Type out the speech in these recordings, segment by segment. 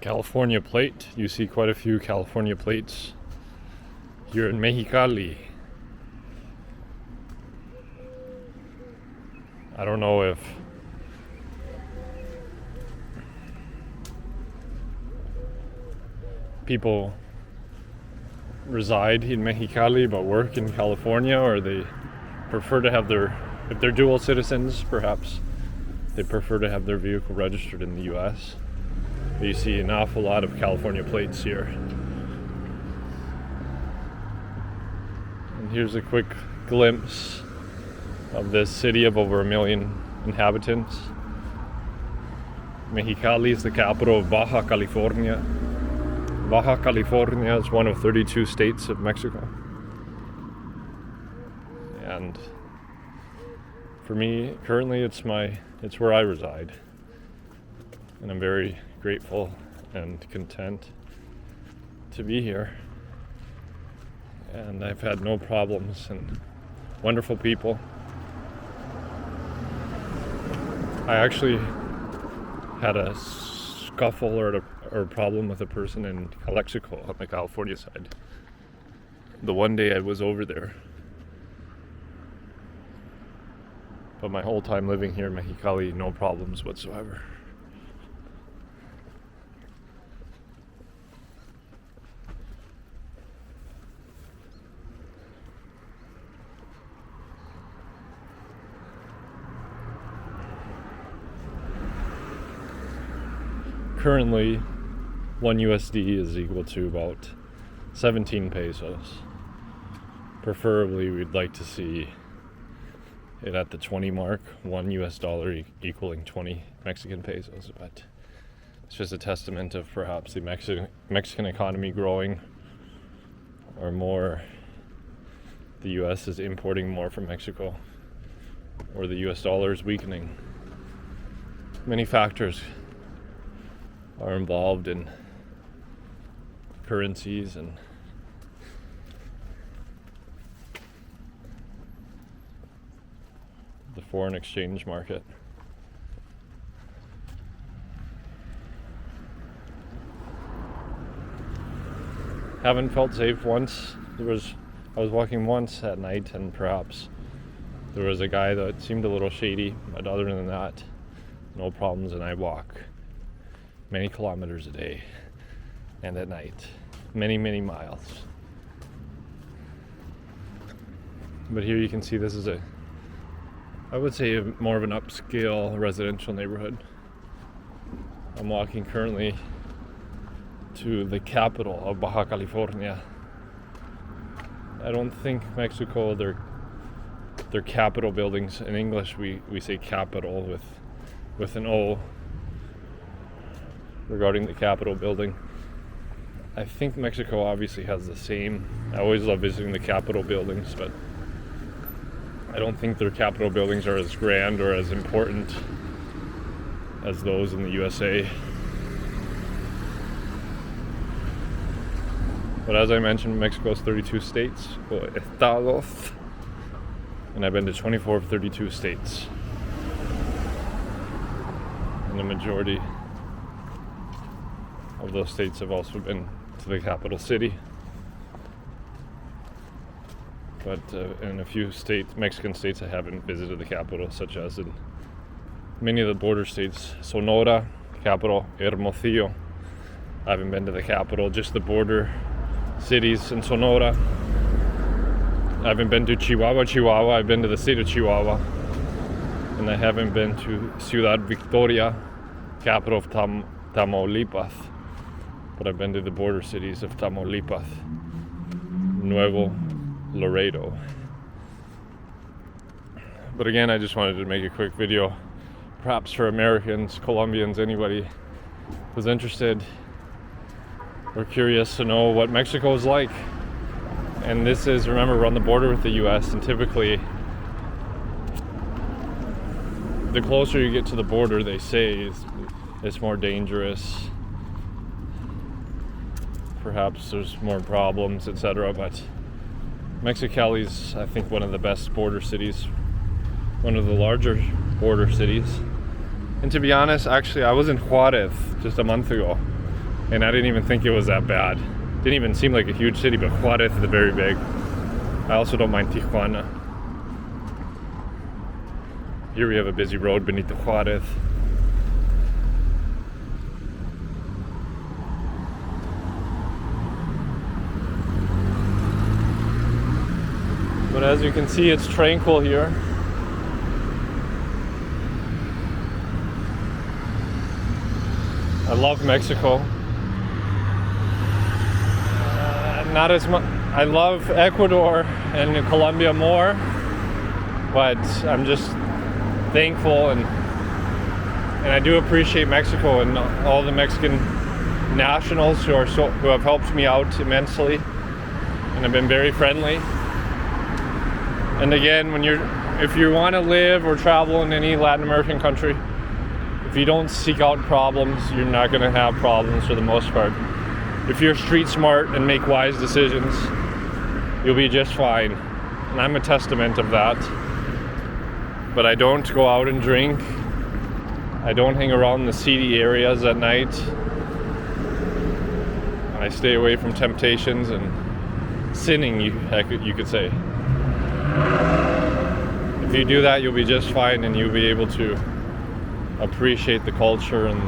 California plate. You see quite a few California plates here in Mexicali. I don't know if people reside in Mexicali but work in California, or they prefer to have if they're dual citizens, perhaps they prefer to have their vehicle registered in the US. But you see an awful lot of California plates here. And here's a quick glimpse of this city of over 1 million inhabitants. Mexicali is the capital of Baja California. Baja California is one of 32 states of Mexico. And for me, currently it's where I reside. And I'm very grateful and content to be here. And I've had no problems and wonderful people. I actually had a scuffle or a problem with a person in Calexico on the California side the one day I was over there. But my whole time living here in Mexicali, no problems whatsoever. Currently, 1 USD is equal to about 17 pesos. Preferably, we'd like to see it at the 20 mark, $1 equaling 20 Mexican pesos, but it's just a testament of perhaps the Mexican economy growing, or more, the US is importing more from Mexico, or the US dollar is weakening. Many factors are involved in currencies and the foreign exchange market. Haven't felt safe once. I was walking once at night, and perhaps there was a guy that seemed a little shady, but other than that, no problems. And I walk many kilometers a day, and at night, many miles. But here you can see this is I would say more of an upscale residential neighborhood. I'm walking currently to the capital of Baja California. I don't think Mexico, their capital buildings, in English we say capital with an O regarding the Capitol building. I think Mexico obviously has the same. I always love visiting the Capitol buildings, but I don't think their Capitol buildings are as grand or as important as those in the USA. But as I mentioned, Mexico has 32 states, or estados, and I've been to 24 of 32 states. And the majority of those states have also been to the capital city. But in a few Mexican states, I haven't visited the capital, such as in many of the border states. Sonora, capital, Hermosillo. I haven't been to the capital, just the border cities in Sonora. I haven't been to Chihuahua. I've been to the state of Chihuahua. And I haven't been to Ciudad Victoria, capital of Tamaulipas. But I've been to the border cities of Tamaulipas, Nuevo Laredo. But again, I just wanted to make a quick video, perhaps for Americans, Colombians, anybody who's interested or curious to know what Mexico is like. And this is, remember, we're on the border with the US, and typically the closer you get to the border, they say it's more dangerous. Perhaps there's more problems, etc. But Mexicali is, I think, one of the best border cities, one of the larger border cities. And to be honest, actually, I was in Juarez just a month ago, And I didn't even think it was that bad. Didn't even seem like a huge city, but Juarez is very big. I also don't mind Tijuana. Here we have a busy road beneath the Juarez. But as you can see, it's tranquil here. I love Mexico. Not as much. I love Ecuador and Colombia more, but I'm just thankful and I do appreciate Mexico and all the Mexican nationals who have helped me out immensely and have been very friendly. And again, if you want to live or travel in any Latin American country, if you don't seek out problems, you're not going to have problems for the most part. If you're street smart and make wise decisions, you'll be just fine. And I'm a testament of that. But I don't go out and drink. I don't hang around the seedy areas at night. I stay away from temptations and sinning, you could say. If you do that, you'll be just fine and you'll be able to appreciate the culture and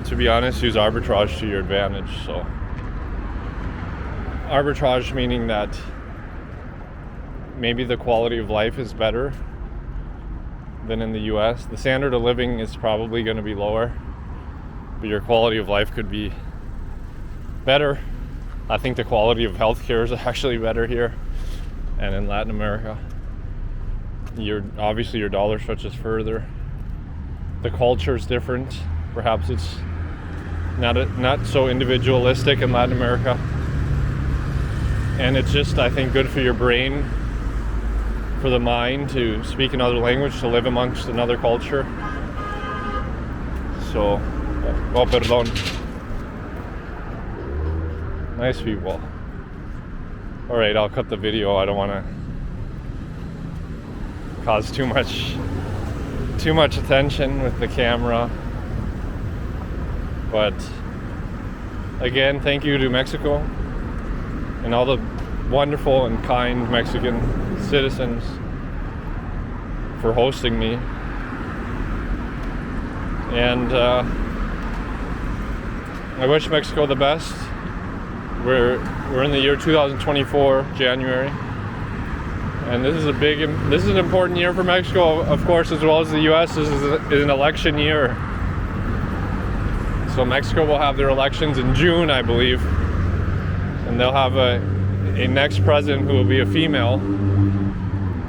to be honest, use arbitrage to your advantage. So arbitrage meaning that maybe the quality of life is better than in the US. The standard of living is probably going to be lower, but your quality of life could be better. I think the quality of healthcare is actually better here and in Latin America. Obviously your dollar stretches further. The culture is different. Perhaps it's not so individualistic in Latin America. And it's just, I think, good for your brain, for the mind to speak another language, to live amongst another culture. So, oh, perdón. Nice people. Alright, I'll cut the video. I don't want to cause too much attention with the camera. But again, thank you to Mexico and all the wonderful and kind Mexican citizens for hosting me. And I wish Mexico the best. We're in the year 2024, January. And this is an important year for Mexico, of course, as well as the US. This is an election year. So Mexico will have their elections in June, I believe. And they'll have a next president who will be a female.